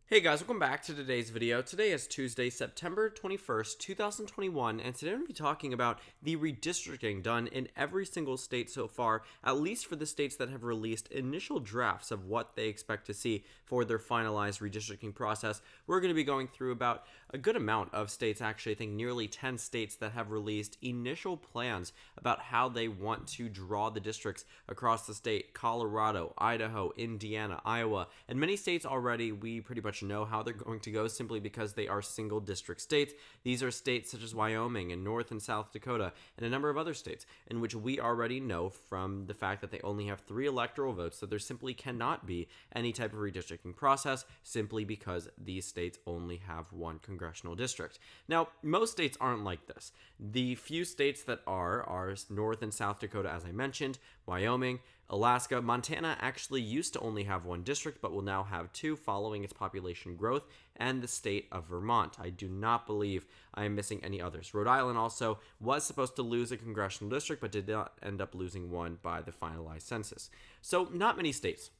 Hey guys, welcome back to today's video. Today is Tuesday, September 21st, 2021, and today I'm going to be talking about the redistricting done in every single state so far, at least for the states that have released initial drafts of what they expect to see for their finalized redistricting process. We're going to be going through about a good amount of states, actually, I think nearly 10 states that have released initial plans about how they want to draw the districts across the state. Colorado, Idaho, Indiana, Iowa, and many states already we pretty much know how they're going to go simply because they are single district states. These are states such as Wyoming and North and South Dakota and a number of other states in which we already know from the fact that they only have 3 electoral votes that there simply cannot be any type of redistricting process simply because these states only have 1 congressional district. Now, most states aren't like this. The few states that are North and South Dakota, as I mentioned, Wyoming, Alaska. Montana actually used to only have 1 district, but will now have 2 following its population growth, and the state of Vermont. I do not believe I am missing any others. Rhode Island also was supposed to lose a congressional district, but did not end up losing one by the finalized census. So not many states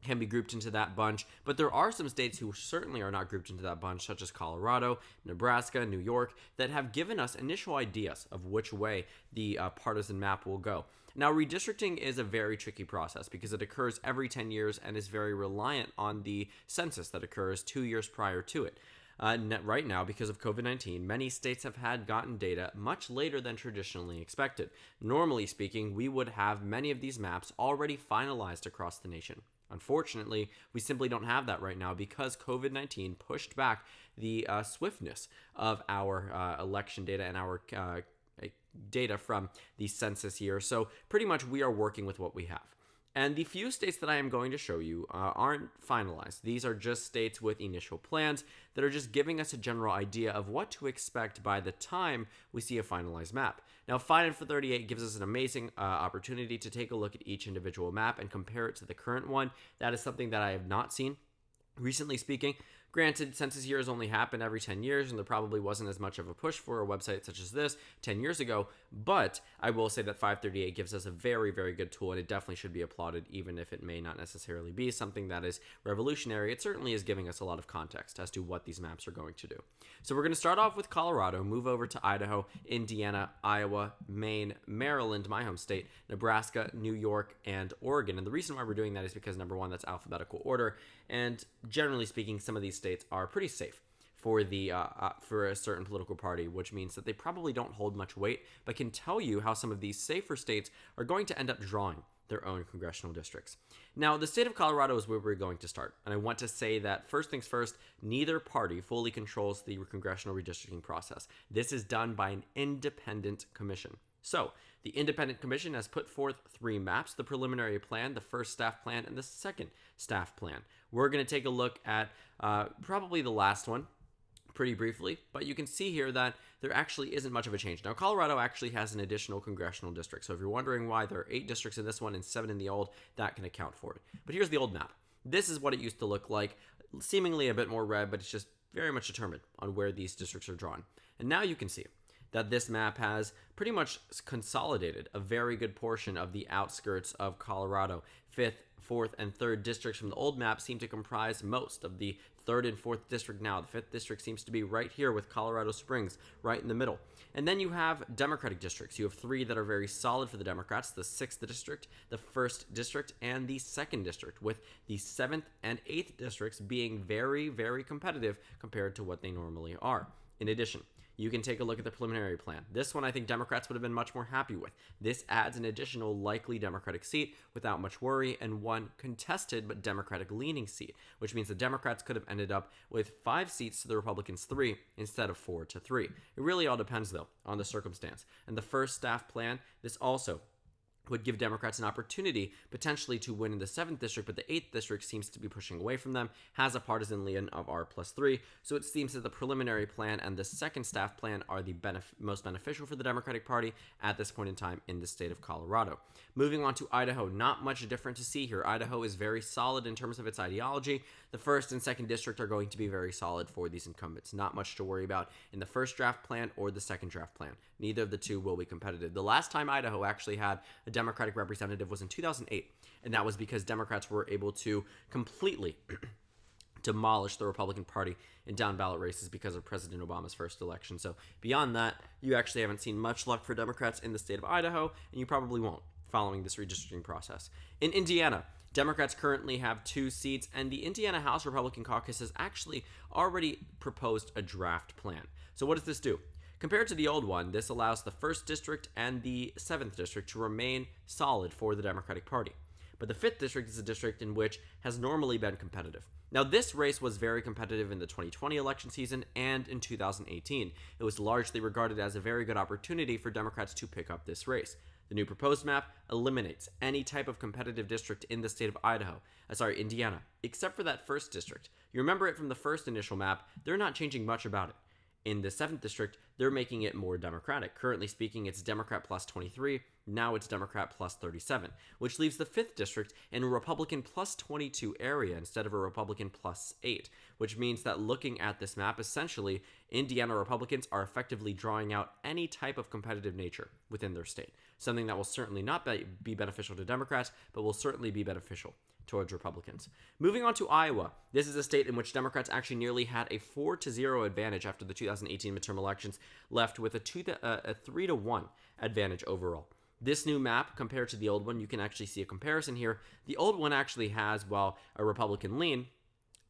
can be grouped into that bunch, but there are some states who certainly are not grouped into that bunch, such as Colorado, Nebraska, New York, that have given us initial ideas of which way the partisan map will go. Now, redistricting is a very tricky process because it occurs every 10 years and is very reliant on the census that occurs 2 years prior to it. Right now, because of COVID-19, many states have gotten data much later than traditionally expected. Normally speaking, we would have many of these maps already finalized across the nation. Unfortunately, we simply don't have that right now because COVID-19 pushed back the swiftness of our election data and our data from the census year. So pretty much we are working with what we have. And the few states that I am going to show you aren't finalized. These are just states with initial plans that are just giving us a general idea of what to expect by the time we see a finalized map. Now, FiveThirtyEight gives us an amazing opportunity to take a look at each individual map and compare it to the current one. That is something that I have not seen. Recently speaking, granted, census years only happen every 10 years, and there probably wasn't as much of a push for a website such as this 10 years ago, but I will say that FiveThirtyEight gives us a very, very good tool, and it definitely should be applauded, even if it may not necessarily be something that is revolutionary. It certainly is giving us a lot of context as to what these maps are going to do. So we're going to start off with Colorado, move over to Idaho, Indiana, Iowa, Maine, Maryland, my home state, Nebraska, New York, and Oregon. And the reason why we're doing that is because, number one, that's alphabetical order, and generally speaking, some of these states are pretty safe for the for a certain political party, which means that they probably don't hold much weight, but can tell you how some of these safer states are going to end up drawing their own congressional districts. Now, the state of Colorado is where we're going to start, and I want to say that first things first, neither party fully controls the congressional redistricting process. This is done by an independent commission. So, the independent commission has put forth 3 maps: the preliminary plan, the first staff plan, and the second staff plan. We're going to take a look at probably the last one pretty briefly, but you can see here that there actually isn't much of a change. Now, Colorado actually has an additional congressional district, so if you're wondering why there are 8 districts in this one and 7 in the old, that can account for it. But here's the old map. This is what it used to look like, seemingly a bit more red, but it's just very much determined on where these districts are drawn. And now you can see that this map has pretty much consolidated a very good portion of the outskirts of Colorado. 5th, 4th, and 3rd districts from the old map seem to comprise most of the 3rd and 4th district now. The 5th district seems to be right here with Colorado Springs right in the middle. And then you have Democratic districts. You have 3 that are very solid for the Democrats: the 6th district, the 1st district, and the 2nd district, with the 7th and 8th districts being very, very competitive compared to what they normally are. In addition, you can take a look at the preliminary plan. This one I think Democrats would have been much more happy with. This adds an additional likely Democratic seat without much worry, and 1 contested but Democratic-leaning seat, which means the Democrats could have ended up with 5 seats to the Republicans' 3 instead of 4 to 3. It really all depends, though, on the circumstance. And the first staff plan, this also would give Democrats an opportunity potentially to win in the 7th district, but the 8th district seems to be pushing away from them, has a partisan lean of R+3, so it seems that the preliminary plan and the second staff plan are the most beneficial for the Democratic Party at this point in time in the state of Colorado. Moving on to Idaho, not much different to see here. Idaho is very solid in terms of its ideology. The 1st and 2nd district are going to be very solid for these incumbents. Not much to worry about in the first draft plan or the second draft plan. Neither of the two will be competitive. The last time Idaho actually had a Democratic representative was in 2008, and that was because Democrats were able to completely demolish the Republican Party in down ballot races because of President Obama's first election. So beyond that, you actually haven't seen much luck for Democrats in the state of Idaho, and you probably won't following this redistricting process. In Indiana, Democrats currently have 2 seats, and the Indiana House Republican Caucus has actually already proposed a draft plan. So what does this do? Compared to the old one, this allows the 1st District and the 7th District to remain solid for the Democratic Party. But the 5th District is a district in which has normally been competitive. Now, this race was very competitive in the 2020 election season and in 2018. It was largely regarded as a very good opportunity for Democrats to pick up this race. The new proposed map eliminates any type of competitive district in the state of Indiana, except for that 1st District. You remember it from the first initial map, they're not changing much about it. In the 7th District, they're making it more Democratic. Currently speaking, it's Democrat plus 23. Now it's Democrat plus 37, which leaves the 5th District in a Republican plus 22 area instead of a Republican plus 8, which means that looking at this map, essentially, Indiana Republicans are effectively drawing out any type of competitive nature within their state, something that will certainly not be beneficial to Democrats, but will certainly be beneficial towards Republicans. Moving on to Iowa, this is a state in which Democrats actually nearly had a 4-0 advantage after the 2018 midterm elections, left with a 3-1 advantage overall. This new map, compared to the old one, you can actually see a comparison here. The old one actually has, well, a Republican lean,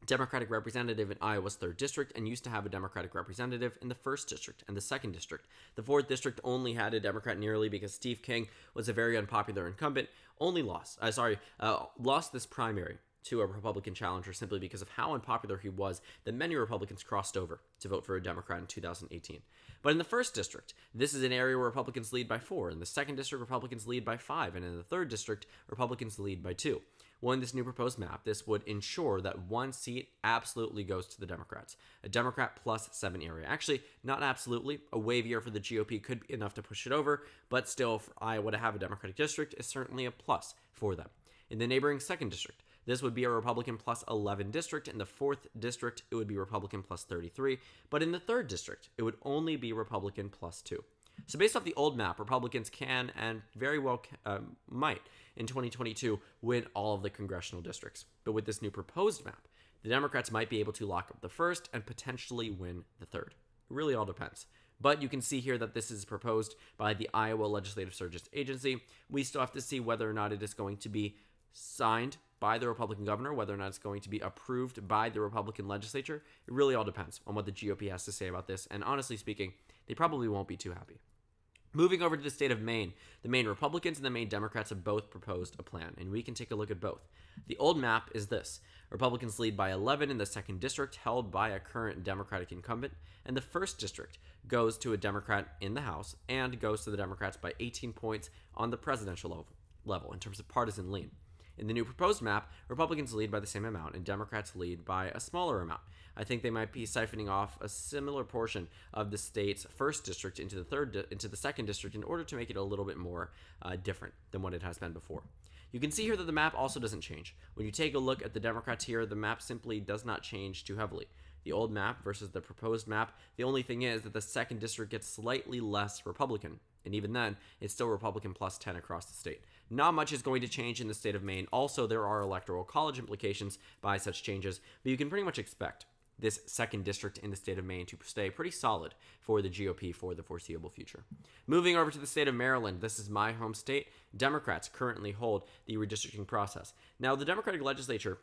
Democratic representative in Iowa's 3rd District, and used to have a Democratic representative in the 1st District and the 2nd District. The 4th District only had a Democrat nearly because Steve King was a very unpopular incumbent, lost this primary to a Republican challenger simply because of how unpopular he was that many Republicans crossed over to vote for a Democrat in 2018. But in the 1st District, this is an area where Republicans lead by 4. In the 2nd District, Republicans lead by 5. And in the 3rd District, Republicans lead by 2. Well, in this new proposed map, this would ensure that 1 seat absolutely goes to the Democrats. A Democrat plus 7 area. Actually, not absolutely. A wave year for the GOP could be enough to push it over, but still, for Iowa to have a Democratic district is certainly a plus for them. In the neighboring 2nd District, this would be a Republican plus 11 district. In the 4th District, it would be Republican plus 33. But in the 3rd District, it would only be Republican plus 2. So based off the old map, Republicans can and very well might in 2022 win all of the congressional districts. But with this new proposed map, the Democrats might be able to lock up the 1st and potentially win the 3rd. It really all depends. But you can see here that this is proposed by the Iowa Legislative Service Agency. We still have to see whether or not it is going to be signed by the Republican governor, whether or not it's going to be approved by the Republican legislature. It really all depends on what the GOP has to say about this. And honestly speaking, they probably won't be too happy. Moving over to the state of Maine, the Maine Republicans and the Maine Democrats have both proposed a plan, and we can take a look at both. The old map is this. Republicans lead by 11 in the 2nd District, held by a current Democratic incumbent, and the 1st District goes to a Democrat in the House and goes to the Democrats by 18 points on the presidential level in terms of partisan lean. In the new proposed map, Republicans lead by the same amount and Democrats lead by a smaller amount. I think they might be siphoning off a similar portion of the state's 1st District into the 2nd District in order to make it a little bit more different than what it has been before. You can see here that the map also doesn't change. When you take a look at the Democrats here, the map simply does not change too heavily. The old map versus the proposed map, the only thing is that the 2nd District gets slightly less Republican, and even then, it's still Republican plus 10 across the state. Not much is going to change in the state of Maine. Also, there are electoral college implications by such changes, but you can pretty much expect this 2nd District in the state of Maine to stay pretty solid for the GOP for the foreseeable future. Moving over to the state of Maryland, this is my home state. Democrats currently hold the redistricting process. Now, the Democratic legislature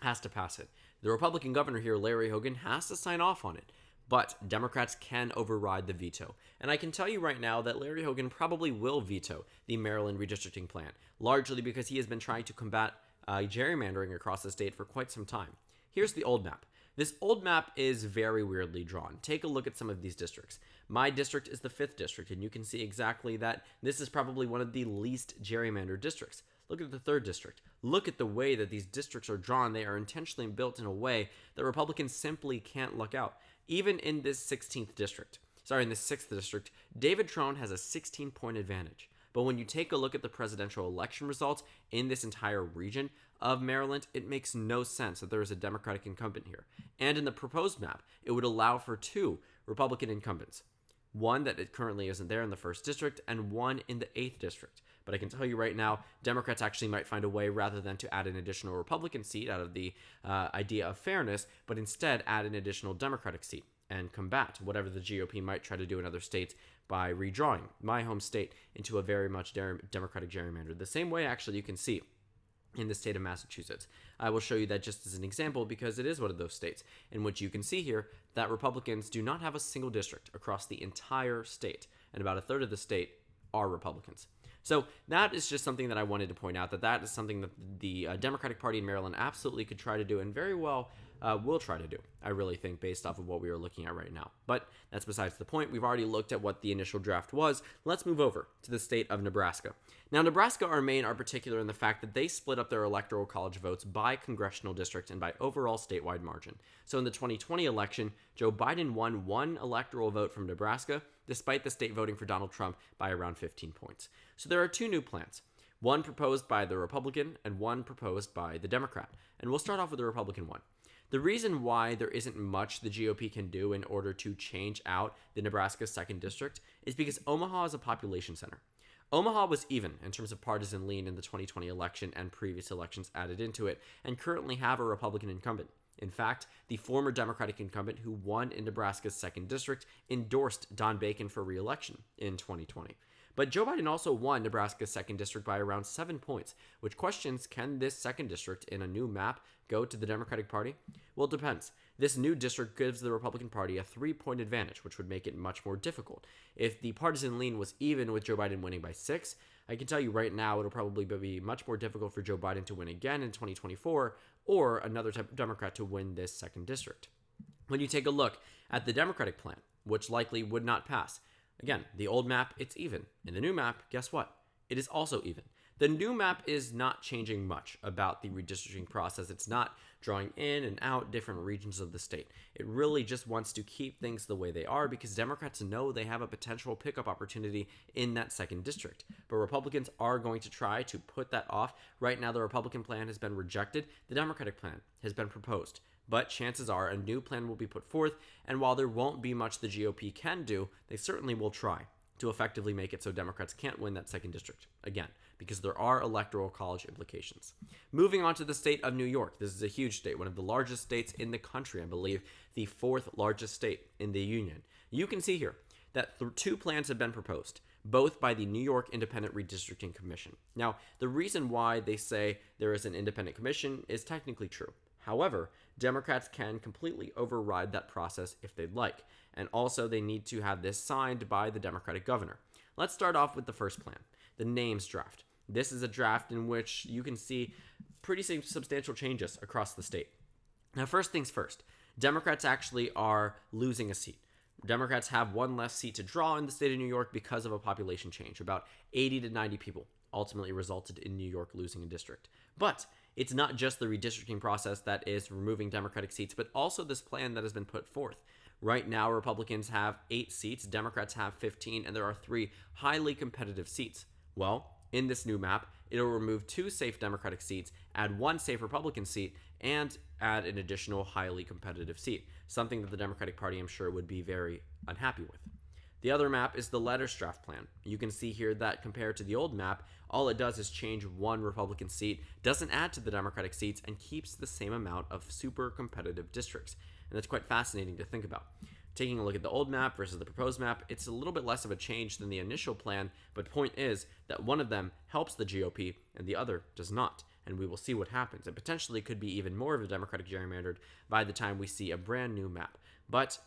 has to pass it. The Republican governor here, Larry Hogan, has to sign off on it. But Democrats can override the veto. And I can tell you right now that Larry Hogan probably will veto the Maryland redistricting plan, largely because he has been trying to combat gerrymandering across the state for quite some time. Here's the old map. This old map is very weirdly drawn. Take a look at some of these districts. My district is the 5th District, and you can see exactly that this is probably one of the least gerrymandered districts. Look at the 3rd District. Look at the way that these districts are drawn. They are intentionally built in a way that Republicans simply can't luck out. Even in this 6th District, David Trone has a 16-point advantage. But when you take a look at the presidential election results in this entire region of Maryland, it makes no sense that there is a Democratic incumbent here. And in the proposed map, it would allow for 2 Republican incumbents. One that it currently isn't there in the 1st District and one in the 8th District. But I can tell you right now, Democrats actually might find a way, rather than to add an additional Republican seat out of the idea of fairness, but instead add an additional Democratic seat and combat whatever the GOP might try to do in other states by redrawing my home state into a very much Democratic gerrymander. The same way, actually, you can see in the state of Massachusetts. I will show you that just as an example, because it is one of those states in which you can see here that Republicans do not have a single district across the entire state, and about a third of the state are Republicans. So that is just something that I wanted to point out, that is something that the Democratic Party in Maryland absolutely could try to do, and very well will try to do, I really think, based off of what we are looking at right now. But that's besides the point. We've already looked at what the initial draft was. Let's move over to the state of Nebraska. Now, Nebraska and Maine are particular in the fact that they split up their electoral college votes by congressional district and by overall statewide margin. So in the 2020 election, Joe Biden won one electoral vote from Nebraska, despite the state voting for Donald Trump by around 15 points. So there are two new plans, one proposed by the Republican and one proposed by the Democrat. And we'll start off with the Republican one. The reason why there isn't much the GOP can do in order to change out the Nebraska 2nd District is because Omaha is a population center. Omaha was even in terms of partisan lean in the 2020 election and previous elections added into it, and currently have a Republican incumbent. In fact, the former Democratic incumbent who won in Nebraska's 2nd District endorsed Don Bacon for re-election in 2020. But Joe Biden also won Nebraska's 2nd District by around 7 points, which questions, can this 2nd District in a new map go to the Democratic Party? Well, it depends. This new district gives the Republican Party a 3-point advantage, which would make it much more difficult. If the partisan lean was even with Joe Biden winning by 6, I can tell you right now it'll probably be much more difficult for Joe Biden to win again in 2024 or another Democrat to win this 2nd District. When you take a look at the Democratic plan, which likely would not pass, again, the old map, it's even. In the new map, guess what? It is also even. The new map is not changing much about the redistricting process. It's not drawing in and out different regions of the state. It really just wants to keep things the way they are because Democrats know they have a potential pickup opportunity in that 2nd district. But Republicans are going to try to put that off. Right now, the Republican plan has been rejected. The Democratic plan has been proposed. But chances are a new plan will be put forth, and while there won't be much the GOP can do, they certainly will try to effectively make it so Democrats can't win that 2nd district again, because there are electoral college implications. Moving on to the state of New York. This is a huge state, one of the largest states in the country, I believe, the 4th largest state in the union. You can see here that two plans have been proposed, both by the New York Independent Redistricting Commission. Now, the reason why they say there is an independent commission is technically true. However, Democrats can completely override that process if they'd like, and also they need to have this signed by the Democratic governor. Let's start off with the first plan, the names draft. This is a draft in which you can see pretty substantial changes across the state. Now, first things first, Democrats actually are losing a seat. Democrats have one less seat to draw in the state of New York because of a population change. About 80 to 90 people ultimately resulted in New York losing a district. But it's not just the redistricting process that is removing Democratic seats, but also this plan that has been put forth. Right now, Republicans have 8 seats, Democrats have 15, and there are 3 highly competitive seats. Well, in this new map, it'll remove 2 safe Democratic seats, add 1 safe Republican seat, and add an additional highly competitive seat, something that the Democratic Party, I'm sure, would be very unhappy with. The other map is the letters draft plan. You can see here that compared to the old map, all it does is change 1 Republican seat, doesn't add to the Democratic seats, and keeps the same amount of super competitive districts. And that's quite fascinating to think about. Taking a look at the old map versus the proposed map, it's a little bit less of a change than the initial plan, but point is that one of them helps the GOP and the other does not. And we will see what happens. It potentially could be even more of a Democratic gerrymandered by the time we see a brand new map. But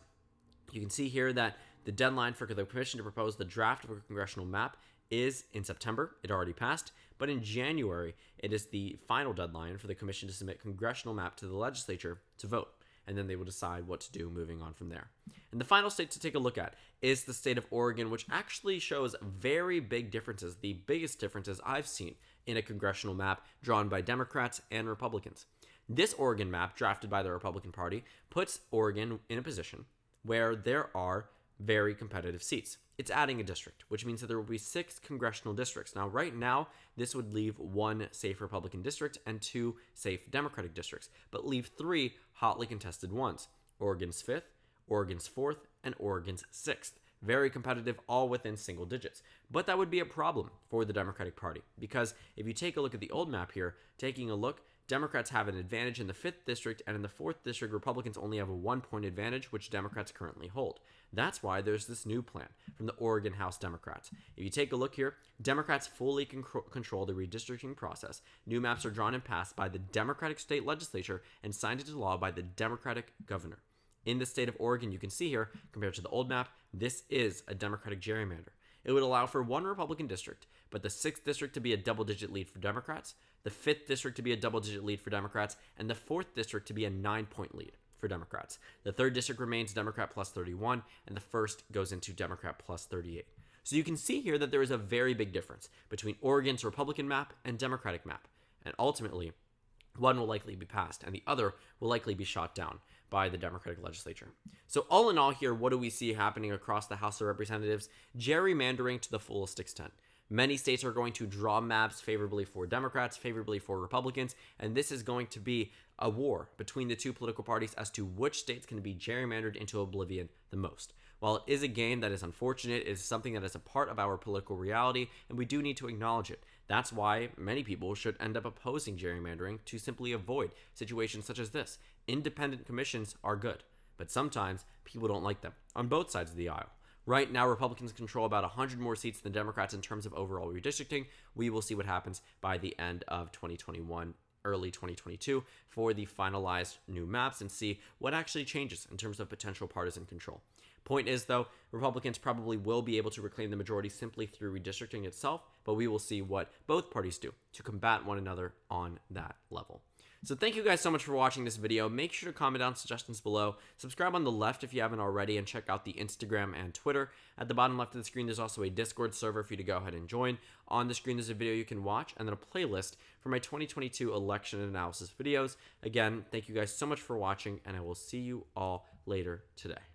you can see here that the deadline for the commission to propose the draft of a congressional map is in September. It already passed. But in January, it is the final deadline for the commission to submit congressional map to the legislature to vote. And then they will decide what to do moving on from there. And the final state to take a look at is the state of Oregon, which actually shows very big differences, the biggest differences I've seen in a congressional map drawn by Democrats and Republicans. This Oregon map, drafted by the Republican Party, puts Oregon in a position where there are very competitive seats. It's adding a district, which means that there will be 6 congressional districts. Now, right now, this would leave 1 safe Republican district and 2 safe Democratic districts, but leave 3 hotly contested ones: Oregon's 5th, Oregon's 4th, and Oregon's 6th. very competitive, all within single digits. But that would be a problem for the Democratic Party, because if you take a look at the old map here, taking a look, Democrats have an advantage in the 5th district, and in the 4th district, Republicans only have a 1-point advantage, which Democrats currently hold. That's why there's this new plan from the Oregon House Democrats. If you take a look here, Democrats fully control the redistricting process. New maps are drawn and passed by the Democratic state legislature and signed into law by the Democratic governor. In the state of Oregon, you can see here, compared to the old map, this is a Democratic gerrymander. It would allow for one Republican district, but the 6th district to be a double-digit lead for Democrats, the 5th district to be a double-digit lead for Democrats, and the 4th district to be a 9-point lead for Democrats. The 3rd district remains Democrat plus 31, and the 1st goes into Democrat plus 38. So you can see here that there is a very big difference between Oregon's Republican map and Democratic map, and ultimately, one will likely be passed, and the other will likely be shot down by the Democratic legislature. So all in all here, what do we see happening across the House of Representatives? Gerrymandering to the fullest extent. Many states are going to draw maps favorably for Democrats, favorably for Republicans, and this is going to be a war between the two political parties as to which states can be gerrymandered into oblivion the most. While it is a game that is unfortunate, it is something that is a part of our political reality, and we do need to acknowledge it. That's why many people should end up opposing gerrymandering to simply avoid situations such as this. Independent commissions are good, but sometimes people don't like them on both sides of the aisle. Right now, Republicans control about 100 more seats than Democrats in terms of overall redistricting. We will see what happens by the end of 2021, early 2022, for the finalized new maps and see what actually changes in terms of potential partisan control. Point is, though, Republicans probably will be able to reclaim the majority simply through redistricting itself, but we will see what both parties do to combat one another on that level. So thank you guys so much for watching this video. Make sure to comment down suggestions below. Subscribe on the left if you haven't already, and check out the Instagram and Twitter. At the bottom left of the screen, there's also a Discord server for you to go ahead and join. On the screen, there's a video you can watch, and then a playlist for my 2022 election analysis videos. Again, thank you guys so much for watching, and I will see you all later today.